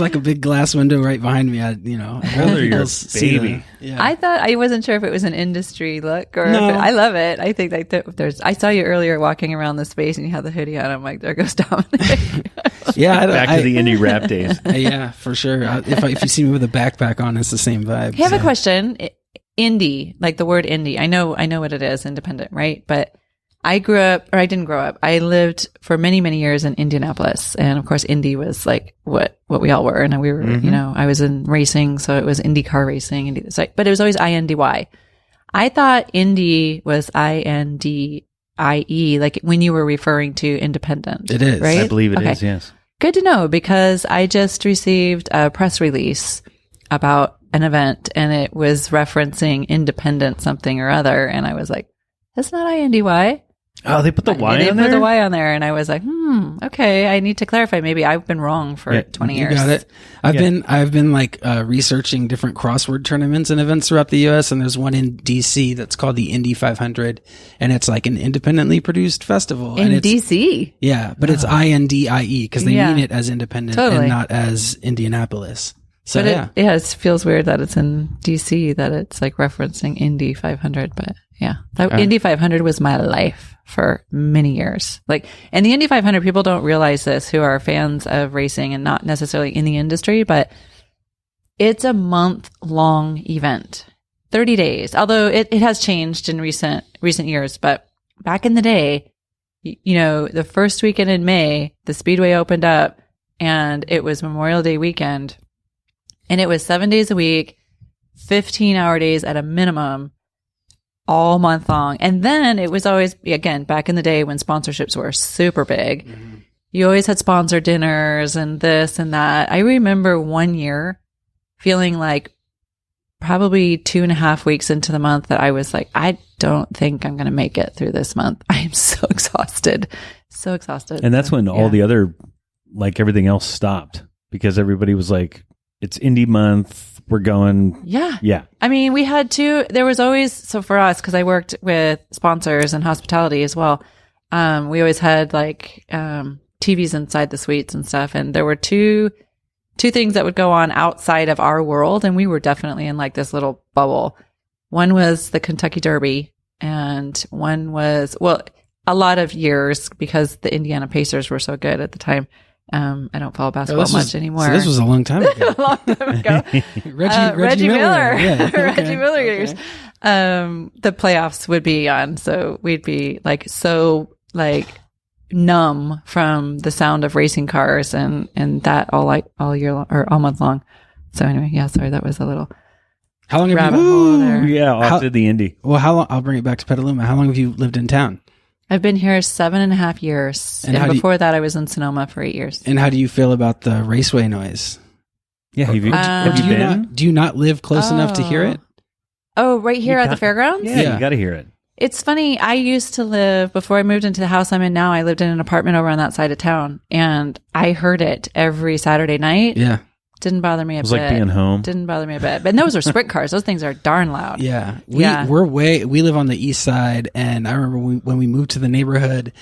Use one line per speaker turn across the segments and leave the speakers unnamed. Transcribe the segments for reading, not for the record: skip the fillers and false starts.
have like a big glass window right behind me.
You're your baby.
Yeah. I wasn't sure if it was an industry look or I love it. I think like I saw you earlier walking around the space and you had the hoodie on. I'm like, there goes Dominic.
Yeah.
Back to the Indy rap days.
Yeah, for sure. If you see me with a backpack on, it's the same vibe.
I have a question. Indie, like the word indie. I know what it is, independent, right? But I didn't grow up. I lived for many, many years in Indianapolis. And of course, Indy was like what we all were. And we were, I was in racing. So it was Indy car racing. But it was always INDY. I thought Indy was INDIE, like when you were referring to independent.
It is.
Right?
I believe it is, yes.
Good to know, because I just received a press release about an event and it was referencing independent something or other. And I was like, that's not INDY.
Oh, they put the Y on there?
They put the Y on there, and I was like, okay, I need to clarify. Maybe I've been wrong for 20 years.
You got it. I've been like researching different crossword tournaments and events throughout the U.S., and there's one in D.C. that's called the Indy 500, and it's like an independently produced festival.
In D.C.?
Yeah, but it's INDIE because they mean it as independent and not as Indianapolis. So
but it feels weird that it's in D.C., that it's like referencing Indy 500, but yeah. Indy 500 was my life for many years. And the Indy 500, people don't realize this who are fans of racing and not necessarily in the industry, but it's a month-long event, 30 days. Although it has changed in recent years, but back in the day, the first weekend in May, the Speedway opened up and it was Memorial Day weekend. And it was 7 days a week, 15-hour days at a minimum, all month long. And then it was always, again, back in the day when sponsorships were super big, you always had sponsor dinners and this and that. I remember one year feeling like probably 2.5 weeks into the month that I was like, I don't think I'm going to make it through this month. I am so exhausted. So exhausted.
And that's when all the other, like everything else stopped because everybody was like, it's Indy Month. We're going. Yeah. Yeah.
I mean, we had there was always, so for us, because I worked with sponsors and hospitality as well, we always had like TVs inside the suites and stuff. And there were two things that would go on outside of our world. And we were definitely in like this little bubble. One was the Kentucky Derby. And one was, a lot of years because the Indiana Pacers were so good at the time. I don't follow basketball much anymore.
So this was a long time ago.
A long time ago.
Reggie Miller. Yeah.
Reggie Miller years. The playoffs would be on, so we'd be like so like numb from the sound of racing cars and that all year long, or all month long. So anyway, yeah, sorry, that was a little
how long have
rabbit hole there.
Yeah, off to the Indy.
Well, how long? I'll bring it back to Petaluma. How long have you lived in town?
I've been here 7.5 years. And before that, I was in Sonoma for 8 years.
And how do you feel about the Raceway Noise?
Yeah, have you been?
Do you not live close enough to hear it?
Oh, right here at the fairgrounds?
Yeah, you got to hear it.
It's funny. I used to live, before I moved into the house I'm in now, I lived in an apartment over on that side of town. And I heard it every Saturday night.
Yeah.
Didn't bother me a bit.
It was like being home.
Didn't bother me a bit. But those are sprint cars. Those things are darn loud.
Yeah. We live on the east side, and I remember when we moved to the neighborhood,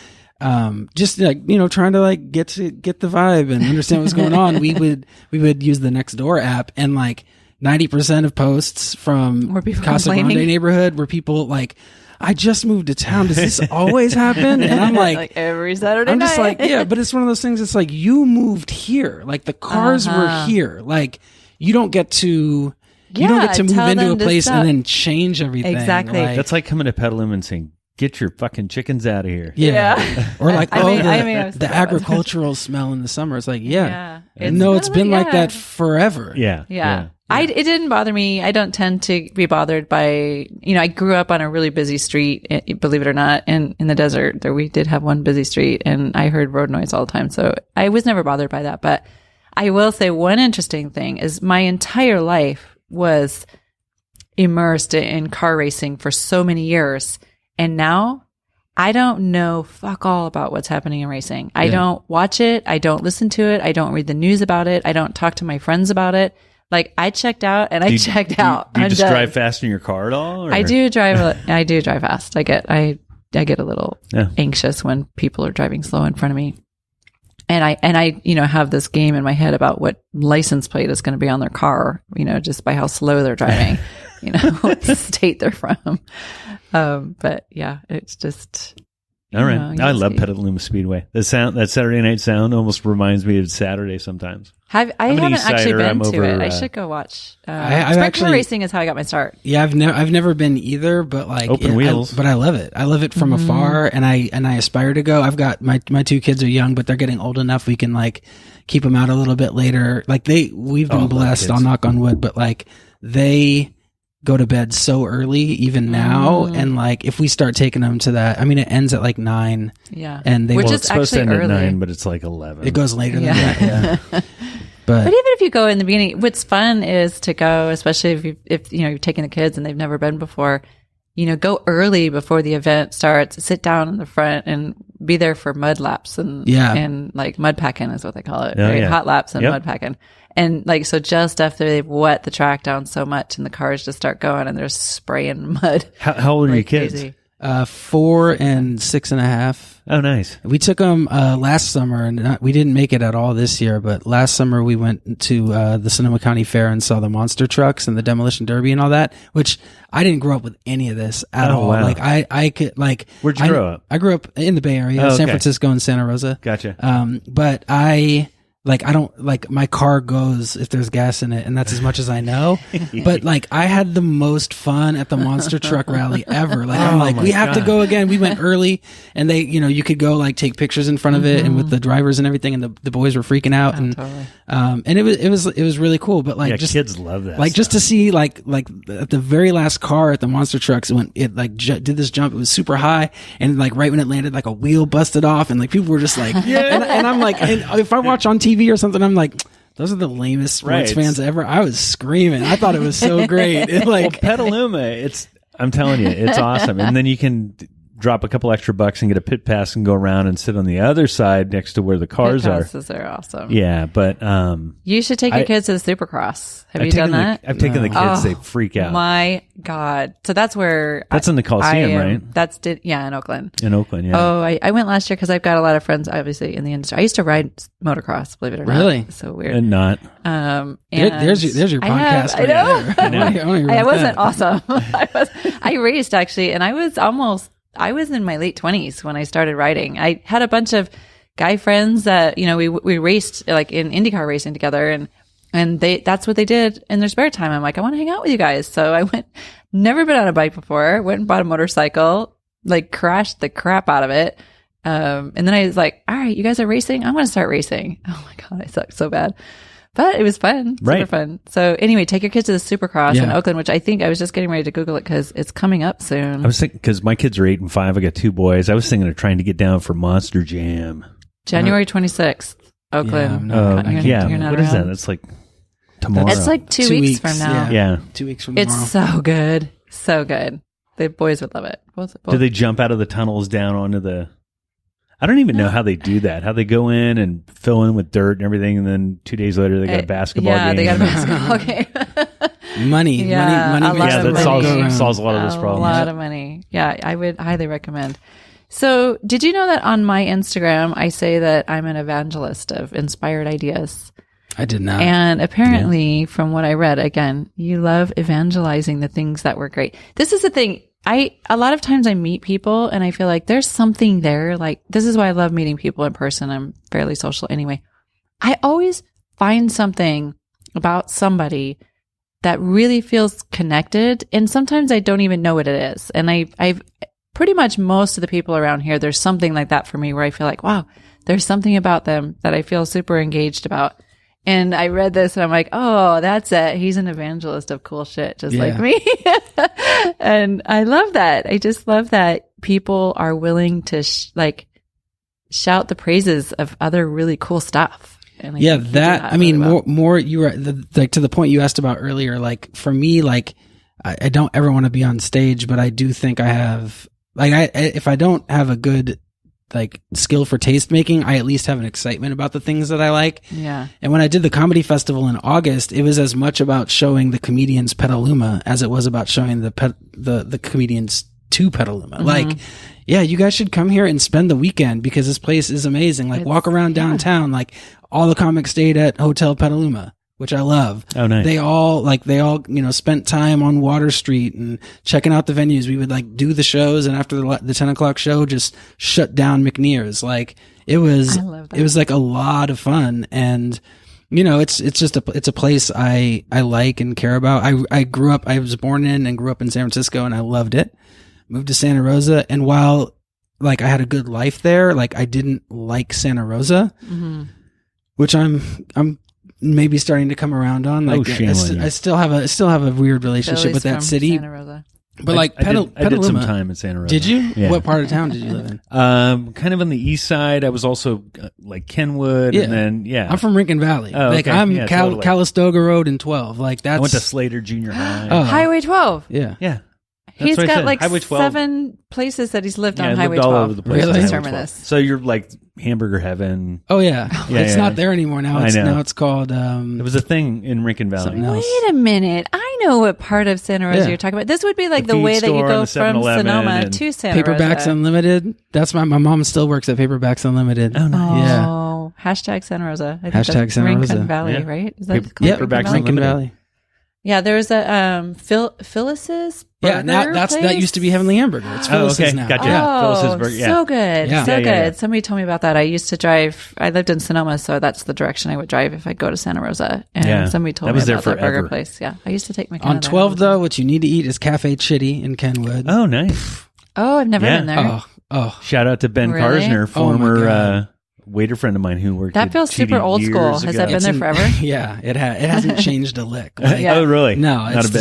just like, trying to like get the vibe and understand what's going on, we would use the Nextdoor app, and like 90% of posts from Casa Grande neighborhood were people like, I just moved to town. Does this always happen? And I'm like
every Saturday night.
I'm just like, yeah, but it's one of those things. It's like, you moved here. Like the cars were here. Like you don't get to move into a place and then change everything.
Exactly.
That's like coming to Petaluma and saying, get your fucking chickens out of here.
Yeah. Or like, the agricultural smell in the summer. It's like, it's been like that forever.
Yeah.
It didn't bother me. I don't tend to be bothered by, I grew up on a really busy street, believe it or not, in the desert. There we did have one busy street, and I heard road noise all the time. So I was never bothered by that. But I will say one interesting thing is my entire life was immersed in car racing for so many years. And now I don't know fuck all about what's happening in racing. I don't watch it. I don't listen to it. I don't read the news about it. I don't talk to my friends about it. Like I checked out and I checked out.
Do you just drive fast in your car at all? Or?
I do drive fast. I get a little anxious when people are driving slow in front of me. And I, have this game in my head about what license plate is going to be on their car, just by how slow they're driving, what state they're from. But yeah, it's just.
All right. I love Petaluma Speedway. That Saturday night sound almost reminds me of Saturday sometimes.
I haven't actually been to it. I should go watch. Sprint racing is how I got my start.
Yeah, I've never been either, but like
open wheels.
But I love it. I love it from afar, and I aspire to go. I've got my two kids are young, but they're getting old enough we can like keep them out a little bit later. Like we've been blessed. I'll knock on wood, but like they go to bed so early even now, and like if we start taking them to that, I mean, it ends at like 9.
Yeah,
and
it's supposed to end at 9, but it's like 11.
It goes later than that. Yeah. But
even if you go in the beginning, what's fun is to go, especially if you're taking the kids and they've never been before. Go early before the event starts. Sit down in the front and be there for mud laps and like mud packing is what they call it. Right? Hot laps and mud packing. And like, so just after they've wet the track down so much and the cars just start going and they're spraying mud.
How old are your kids?
Crazy.
4 and 6.5.
Oh, nice.
We took them last summer, and we didn't make it at all this year. But last summer we went to the Sonoma County Fair and saw the monster trucks and the demolition derby and all that. Which I didn't grow up with any of this at all.
Wow.
Like I could like.
Where'd you grow up?
I grew up in the Bay Area, San Francisco and Santa Rosa.
Gotcha.
But I don't like my car goes if there's gas in it, and that's as much as I know. But like I had the most fun at the monster truck rally ever. Like I'm like, we have to go again. We went early, and they, you could go like take pictures in front of it and with the drivers and everything, and the boys were freaking out, and it was really cool. But like
kids love that.
Like just to see like at the very last car at the monster trucks, it like did this jump. It was super high, and like right when it landed, like a wheel busted off, and like people were just like, and I'm like, and if I watch on TV or something, I'm like, those are the lamest sports fans ever. I was screaming. I thought it was so great.
Petaluma, I'm telling you, it's awesome. And then you can drop a couple extra bucks and get a pit pass and go around and sit on the other side next to where the cars are.
Pit passes are awesome.
Yeah, but
you should take your kids to the Supercross. Have you done that?
I've taken the kids. They freak out.
My God. So that's where...
That's in the Coliseum, right?
In Oakland.
In Oakland, yeah.
Oh, I went last year because I've got a lot of friends, obviously, in the industry. I used to ride motocross, believe it or not.
Really?
It's so weird.
And not.
There's your podcast.
I know. I wasn't
that.
Awesome. I raced, actually, and I was in my late 20s when I started riding. I had a bunch of guy friends that, we raced like in IndyCar racing together, and that's what they did in their spare time. I'm like, I want to hang out with you guys. So I went, never been on a bike before, went and bought a motorcycle, like crashed the crap out of it. And then I was like, all right, you guys are racing. I'm going to start racing. Oh my God, I sucked so bad. But it was fun. Super fun. So anyway, take your kids to the Supercross in Oakland, which I think I was just getting ready to Google it because it's coming up soon.
I was thinking, because my kids are 8 and 5. I got 2 boys. I was thinking of trying to get down for Monster Jam.
January 26th, Oakland.
What is that? That's like tomorrow.
It's like 2 weeks from now.
Yeah.
2 weeks from tomorrow.
It's so good. So good. The boys would love it. Both.
Do they jump out of the tunnels down onto the... I don't even know how they do that. How they go in and fill in with dirt and everything, and then 2 days later they got a basketball game.
Yeah, they got a basketball game.
money.
That solves a lot of those problems.
A lot of money. Yeah, I would highly recommend. So, did you know that on my Instagram I say that I'm an evangelist of inspired ideas?
I did not.
And apparently, from what I read, again, you love evangelizing the things that were great. This is the thing. A lot of times I meet people and I feel like there's something there. Like, this is why I love meeting people in person. I'm fairly social anyway. I always find something about somebody that really feels connected. And sometimes I don't even know what it is. And I've pretty much most of the people around here, there's something like that for me where I feel like, wow, there's something about them that I feel super engaged about. And I read this and I'm like, oh, that's it. He's an evangelist of cool shit, just like me. And I love that. I just love that people are willing to shout the praises of other really cool stuff. And more you were like to the point you asked about earlier. Like for me, like I don't ever want to be on stage, but I do think I have if I don't have a good like skill for taste making, I at least have an excitement about the things that I like. Yeah.
And when I did the comedy festival in August, it was as much about showing the comedians Petaluma as it was about showing the comedians to Petaluma. Like, yeah, you guys should come here and spend the weekend because this place is amazing. Like, walk around downtown. Like, all the comics stayed at Hotel Petaluma, which I love.
Oh, nice.
They all, spent time on Water Street and checking out the venues. We would like do the shows, and after the 10 o'clock show, just shut down McNear's. Like, it was like a lot of fun. And, it's a place I like and care about. I was born in and grew up in San Francisco, and I loved it. Moved to Santa Rosa, and while like I had a good life there, like I didn't like Santa Rosa, which I'm maybe starting to come around on. Like, I still have a weird relationship with that city.
Santa Rosa.
But like
I did
Petaluma,
some time in Santa Rosa.
Did you?
Yeah.
What part of town did you live in?
Kind of on the east side. I was also like Kenwood, and then
I'm from Rincon Valley.
Oh,
like
okay.
I'm
Yeah, totally.
Calistoga Road and 12. Like that's.
I went to Slater Junior High.
Oh.
Highway 12.
Yeah.
Yeah.
He's
what I
got
said.
like
Highway 12.
7 places that he's lived
Yeah, I
on Highway
lived all
12.
over the place.
Really?
on Highway
Terminus.
12. So you're like hamburger heaven.
Oh yeah. It's
yeah.
not there anymore now.
I know.
Now it's called.
It was a thing in Rincon Valley.
Something else.
Wait a minute. I know what part of Santa Rosa
Yeah.
you're talking about. This would be like
The
the way
feed
that you
store
go
and the
from
7-Eleven
Sonoma
and
to Santa
Paperbacks
Rosa.
Unlimited. That's my mom still works at Paperbacks Unlimited.
Oh, nice.
Yeah.
Oh, hashtag Santa Rosa. I think
Hashtag
that's
Santa
Rincon
Rosa.
Valley,
Yeah.
right? Is that
Paperbacks
called
Paperbacks
Valley?
Rincon
Unlimited.
Valley.
Yeah, there's a Phyllis's
Yeah, now
burger
that
place?
used to be Heavenly Hamburger. It's
Oh,
Phyllis's
okay.
now.
Gotcha.
Yeah.
Phyllis's
Oh,
burger, yeah.
so good.
Yeah.
So
Yeah,
good.
yeah, yeah.
Somebody told me about that. I used to drive, I lived in Sonoma, so that's the direction I would drive if I go to Santa Rosa. And
Yeah.
somebody told
That
me
was there
about that burger
forever.
place. Yeah. I used to take McKenna
On 12 though, what you need to eat is Cafe Citti in Kenwood.
Oh, nice.
Oh, I've never
Yeah.
been there.
Oh,
Shout out to Ben
Really?
Karsner,
Oh, my
former
God.
waiter friend of mine who worked
That
at
feels
TD
super old school.
years
Has
ago.
that been there forever?
yeah, it hasn't changed a lick. Like,
Yeah.
Oh, really?
No,
Not
it's
a
the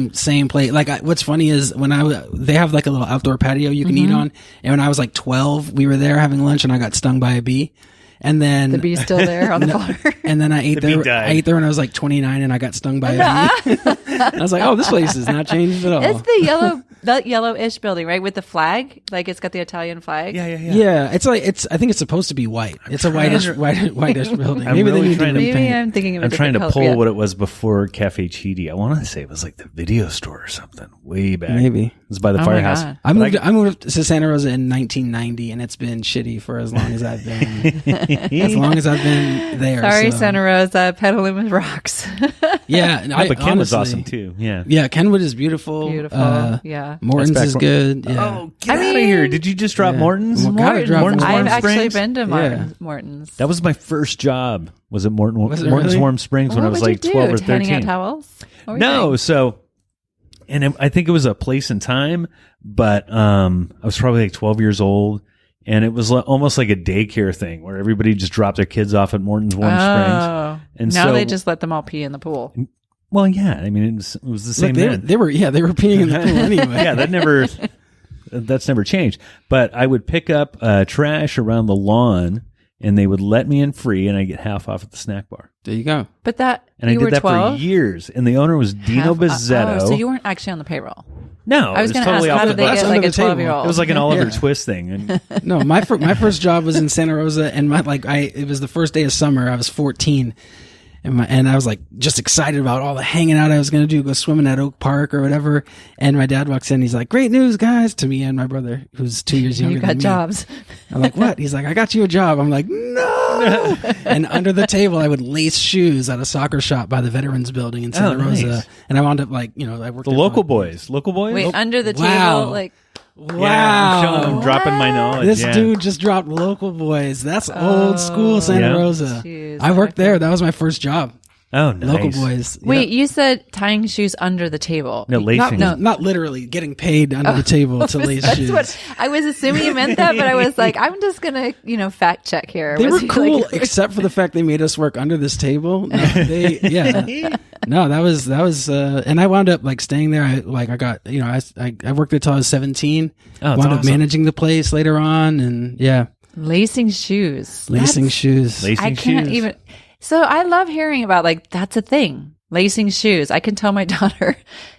bit.
same place. Like, what's funny is when they have like a little outdoor patio you can
Mm-hmm.
eat on. And when I was like 12, we were there having lunch and I got stung by a bee. And then
The bee's still there on the floor.
and then I ate
The bee
there.
died.
I ate there when I was like 29 and I got stung by a bee. And I was like, oh, this place has not changed at all.
It's the that yellowish building, right? With the flag. Like it's got the Italian flag.
Yeah.
Yeah, it's like I think it's supposed to be white. It's a whitish building.
I'm
Maybe
really
they need to
trying to-
Maybe
repaint.
I'm thinking of a
I'm trying to
different
pull
color.
what it was before Cafe Citti. I want to say it was like the video store or something way back.
Maybe.
It was by the
Oh my
firehouse.
God.
I moved to Santa Rosa in 1990, and it's been shitty for as long as I've been. As long as I've been there.
Sorry,
so.
Santa Rosa. Petaluma rocks.
Yeah,
Yeah, but Ken was
honestly-
awesome too. Yeah.
Yeah, Kenwood is beautiful.
Beautiful. Yeah.
Morton's
That's back
is
when-
good. Yeah.
Oh, get out of here! Did you just drop
Yeah.
Morton's?
Well, gotta drop
Morton's
Morton's.
Warm
I've actually
Springs?
been to
Yeah.
Morton's.
That was my first job. Was at
Was it
Morton's
really?
Warm Springs when I
What
was
would
like
you
12
do?
or
Handing
13.
out towels? What were you
No,
doing?
so, and I think it was a place and time, but I was probably like 12 years old, and it was almost like a daycare thing where everybody just dropped their kids off at Morton's Warm Springs.
Oh.
And
now
so-
they just let them all pee in the pool.
Well, yeah, I mean it was the same
Look,
then.
they were peeing in the pool anyway.
Yeah, that's never changed. But I would pick up trash around the lawn, and they would let me in free, and I get half off at the snack bar.
There you go.
But that
And
you
I
were
did that
12?
for years. And the owner was Dino Bizzetto.
so you weren't actually on the payroll.
No,
I was
it
going to
totally
ask, how
off
did
the
they
bus.
get
That's
like
under
a
the table.
12-year-old?
It was like an Oliver
Yeah.
Twist thing. And
No, my first job was in Santa Rosa, and it was the first day of summer. I was 14, and I was like just excited about all the hanging out I was going to do, go swimming at Oak Park or whatever. And my dad walks in, he's like, "Great news, guys!" to me and my brother, who's 2 years younger
You got
than me.
jobs.
I'm like, "What?" He's like, "I got you a job." I'm like, "No!" And under the table, I would lace shoes at a soccer shop by the Veterans Building in Santa
nice.
Rosa, and I wound up like, I worked
the
there
local
for-
boys.
Wait, under the
Wow.
table, like
Wow.
Yeah, I'm showing them, dropping my knowledge.
This
yeah.
dude just dropped Local Boys. That's old school Santa
Yeah.
Rosa.
Jeez,
I worked there. That was my first job.
Oh, nice.
Local Boys.
wait, you said tying shoes under the table.
No, lacing.
Not literally getting paid under the table to lace
That's
shoes.
what I was assuming you meant that, but I was like, I'm just gonna, fact check here.
They
Was
were
he
cool,
like-
except for the fact they made us work under this table. No, no, that was, and I wound up like staying there. I got, I worked there till I was 17.
Oh, it's
wound up
awesome.
managing the place later on, and
lacing shoes.
lacing shoes.
Lacing
I can't
shoes.
even. So I love hearing about that's a thing. Lacing shoes. I can tell my daughter,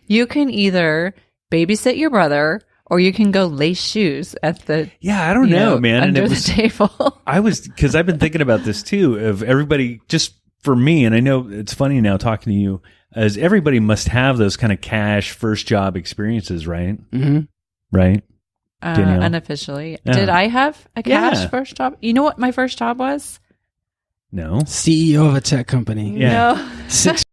you can either babysit your brother or you can go lace shoes at the
Yeah, I don't know, man. And
under
it
the
was
table.
because I've been thinking about this too, of everybody, just for me, and I know it's funny now talking to you, as everybody must have those kind of cash first job experiences, right?
Mm-hmm.
right? Danielle?
Unofficially.
Yeah.
Did I have a cash
Yeah.
first job? You know what my first job was?
No.
CEO of a tech company.
Yeah.
No.
6